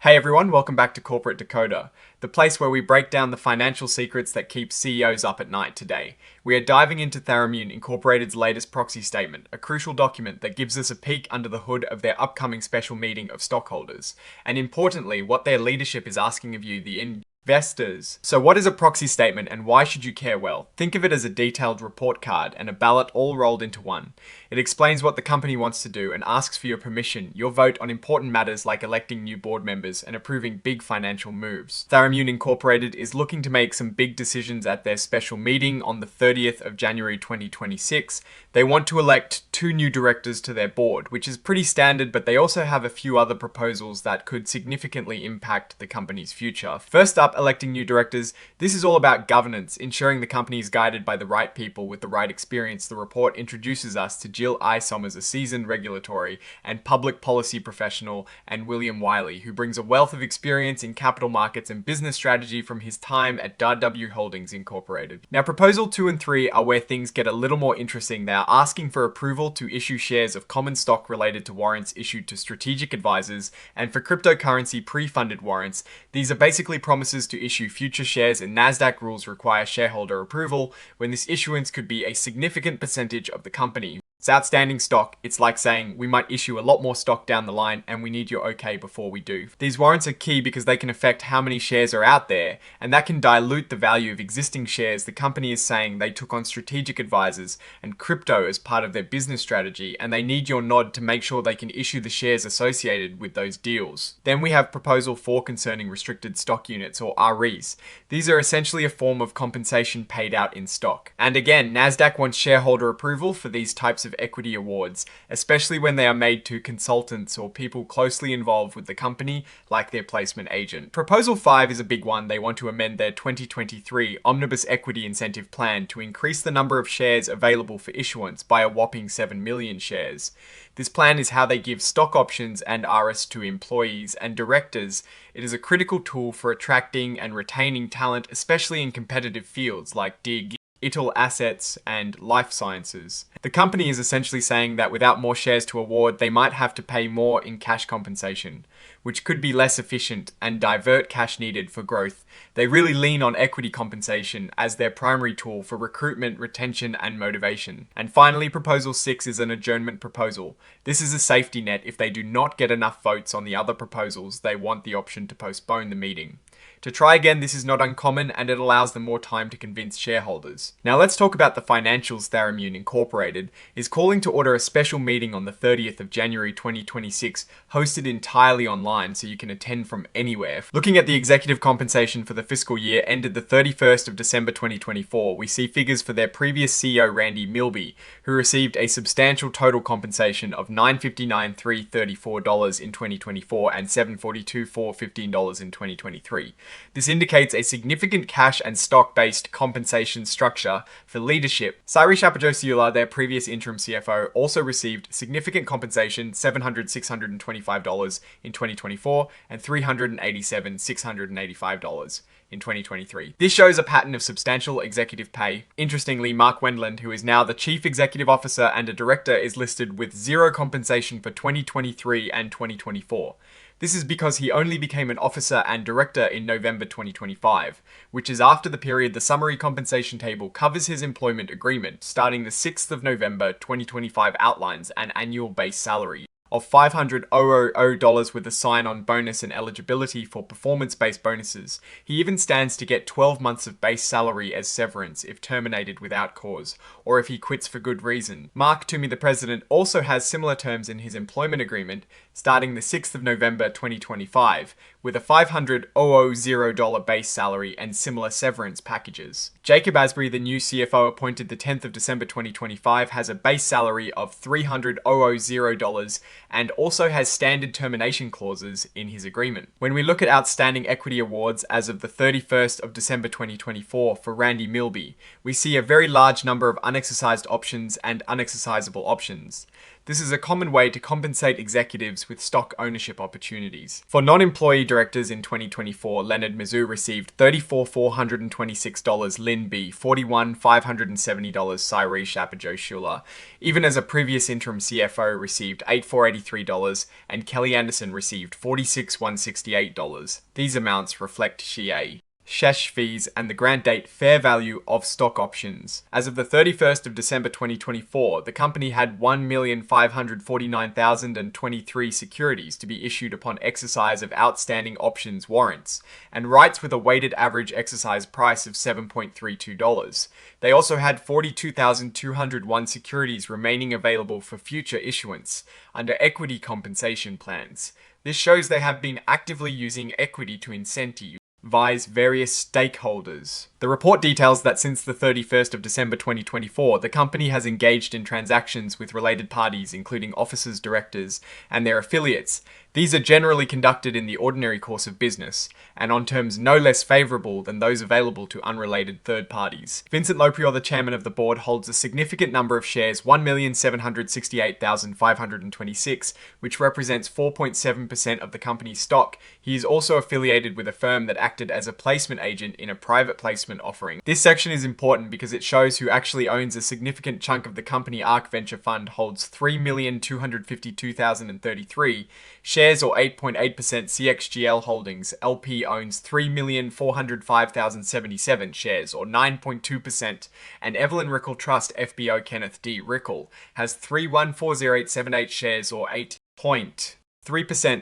Hey everyone, welcome back to Corporate Decoder, the place where we break down the financial secrets that keep CEOs up at night today. We are diving into Tharimmune Incorporated's latest proxy statement, a crucial document that gives us a peek under the hood of their upcoming special meeting of stockholders, and importantly, what their leadership is asking of you, the investors. So what is a proxy statement and why should you care? Well, think of it as a detailed report card and a ballot all rolled into one. It explains what the company wants to do and asks for your permission, your vote on important matters like electing new board members and approving big financial moves. Tharimmune Incorporated is looking to make some big decisions at their special meeting on the 30th of January 2026. They want to elect 2 new directors to their board, which is pretty standard, but they also have a few other proposals that could significantly impact the company's future. First up, electing new directors. This is all about governance, ensuring the company is guided by the right people with the right experience. The report introduces us to Jill Isom, a seasoned regulatory and public policy professional, and William Wiley, who brings a wealth of experience in capital markets and business strategy from his time at W Holdings Incorporated. Now, proposal 2 and 3 are where things get a little more interesting. They are asking for approval to issue shares of common stock related to warrants issued to strategic advisors, and for cryptocurrency pre-funded warrants. These are basically promises to issue future shares, and NASDAQ rules require shareholder approval when this issuance could be a significant percentage of the company. It's outstanding stock. It's like saying we might issue a lot more stock down the line and we need your okay before we do. These warrants are key because they can affect how many shares are out there, and that can dilute the value of existing shares. The company is saying they took on strategic advisors and crypto as part of their business strategy, and they need your nod to make sure they can issue the shares associated with those deals. Then we have proposal 4 concerning restricted stock units, or REs. These are essentially a form of compensation paid out in stock. And again, NASDAQ wants shareholder approval for these types of equity awards, especially when they are made to consultants or people closely involved with the company, like their placement agent. Proposal 5 is a big one. They want to amend their 2023 Omnibus Equity Incentive Plan to increase the number of shares available for issuance by a whopping 7 million shares. This plan is how they give stock options and RS to employees and directors. It is a critical tool for attracting and retaining talent, especially in competitive fields like DIG, ITIL assets, and life sciences. The company is essentially saying that without more shares to award, they might have to pay more in cash compensation, which could be less efficient and divert cash needed for growth. They really lean on equity compensation as their primary tool for recruitment, retention, and motivation. And finally, proposal 6 is an adjournment proposal. This is a safety net. If they do not get enough votes on the other proposals, they want the option to postpone the meeting. To try again, this is not uncommon, and it allows them more time to convince shareholders. Now let's talk about the financials. Tharimmune Incorporated is calling to order a special meeting on the 30th of January 2026, hosted entirely online so you can attend from anywhere. Looking at the executive compensation for the fiscal year ended the 31st of December 2024, we see figures for their previous CEO Randy Milby, who received a substantial total compensation of $959,334 in 2024 and $742,415 in 2023. This indicates a significant cash and stock-based compensation structure for leadership. Tharimmune, their previous interim CFO, also received significant compensation, $700,625 in 2024 and $387,685 in 2023. This shows a pattern of substantial executive pay. Interestingly, Mark Wendland, who is now the Chief Executive Officer and a Director, is listed with 0 compensation for 2023 and 2024. This is because he only became an officer and director in November 2025, which is after the period the summary compensation table covers his employment agreement. Starting the 6th of November 2025 outlines an annual base salary of $500,000 with a sign-on bonus and eligibility for performance-based bonuses. He even stands to get 12 months of base salary as severance if terminated without cause, or if he quits for good reason. Mark Toomey, the president, also has similar terms in his employment agreement, starting the 6th of November 2025, with a $500,000 base salary and similar severance packages. Jacob Asbury, the new CFO appointed the 10th of December 2025, has a base salary of $300,000 and also has standard termination clauses in his agreement. When we look at outstanding equity awards as of the 31st of December 2024 for Randy Milby, we see a very large number of unexercised options and unexercisable options. This is a common way to compensate executives with stock ownership opportunities. For non-employee directors in 2024, Leonard Mizzou received $34,426, Lynn B, $41,570, Cyree Shapajo Schuler. Even as a previous interim CFO received $848 $84.83, and Kelly Anderson received $46,168. These amounts reflect SHA, shesh fees, and the grant date fair value of stock options. As of the 31st of December 2024, the company had 1,549,023 securities to be issued upon exercise of outstanding options warrants, and rights with a weighted average exercise price of $7.32. They also had 42,201 securities remaining available for future issuance under equity compensation plans. This shows they have been actively using equity to incentivize various stakeholders. The report details that since the 31st of December 2024, the company has engaged in transactions with related parties, including officers, directors, and their affiliates. These are generally conducted in the ordinary course of business, and on terms no less favourable than those available to unrelated third parties. Vincent Loprior, the chairman of the board, holds a significant number of shares, 1,768,526, which represents 4.7% of the company's stock. He is also affiliated with a firm that acted as a placement agent in a private placement offering. This section is important because it shows who actually owns a significant chunk of the company. ARK Venture Fund holds 3,252,033 shares, or 8.8%. CXGL Holdings LP owns 3,405,077 shares, or 9.2%. And Evelyn Rickle Trust FBO Kenneth D. Rickle has 3,140,878 shares, or 8.3%.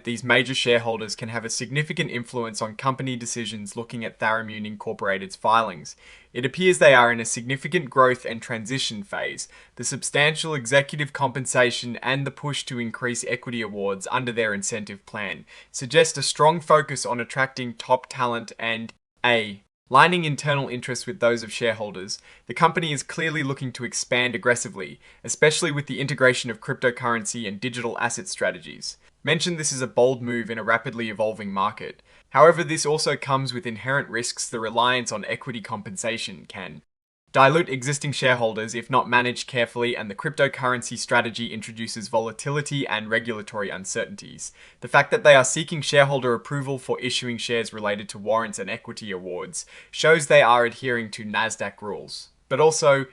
These major shareholders can have a significant influence on company decisions. Looking at Tharimmune Incorporated's filings, it appears they are in a significant growth and transition phase. The substantial executive compensation and the push to increase equity awards under their incentive plan suggest a strong focus on attracting top talent and aligning internal interests with those of shareholders. The company is clearly looking to expand aggressively, especially with the integration of cryptocurrency and digital asset strategies. Mentioned this is a bold move in a rapidly evolving market. However, this also comes with inherent risks. The reliance on equity compensation can dilute existing shareholders if not managed carefully, and the cryptocurrency strategy introduces volatility and regulatory uncertainties. The fact that they are seeking shareholder approval for issuing shares related to warrants and equity awards shows they are adhering to NASDAQ rules. But also,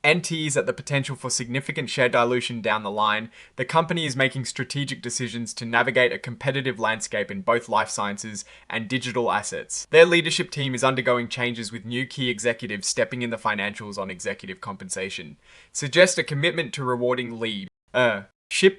and tease at the potential for significant share dilution down the line. The company is making strategic decisions to navigate a competitive landscape in both life sciences and digital assets. Their leadership team is undergoing changes, with new key executives stepping in the financials on executive compensation. Suggest a commitment to rewarding leadership,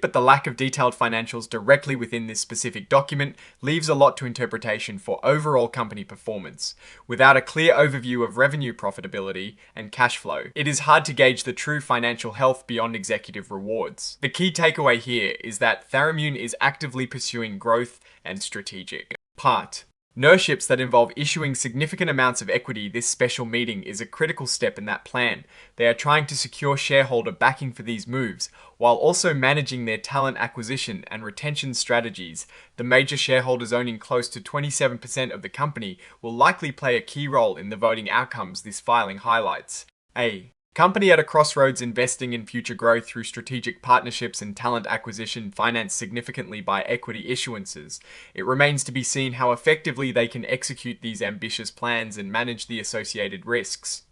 but the lack of detailed financials directly within this specific document leaves a lot to interpretation for overall company performance. Without a clear overview of revenue, profitability, and cash flow, it is hard to gauge the true financial health beyond executive rewards. The key takeaway here is that Tharimmune is actively pursuing growth and strategic partnerships that involve issuing significant amounts of equity. This special meeting is a critical step in that plan. They are trying to secure shareholder backing for these moves, while also managing their talent acquisition and retention strategies. The major shareholders, owning close to 27% of the company, will likely play a key role in the voting outcomes. This filing highlights a company at a crossroads, investing in future growth through strategic partnerships and talent acquisition financed significantly by equity issuances. It remains to be seen how effectively they can execute these ambitious plans and manage the associated risks.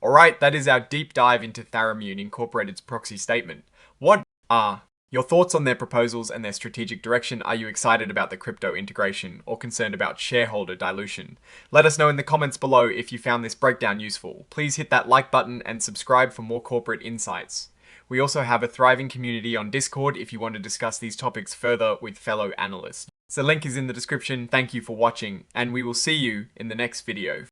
Alright, that is our deep dive into Tharimmune Incorporated's proxy statement. What are your thoughts on their proposals and their strategic direction? Are you excited about the crypto integration or concerned about shareholder dilution? Let us know in the comments below if you found this breakdown useful. Please hit that like button and subscribe for more corporate insights. We also have a thriving community on Discord if you want to discuss these topics further with fellow analysts. The link is in the description. Thank you for watching, and we will see you in the next video.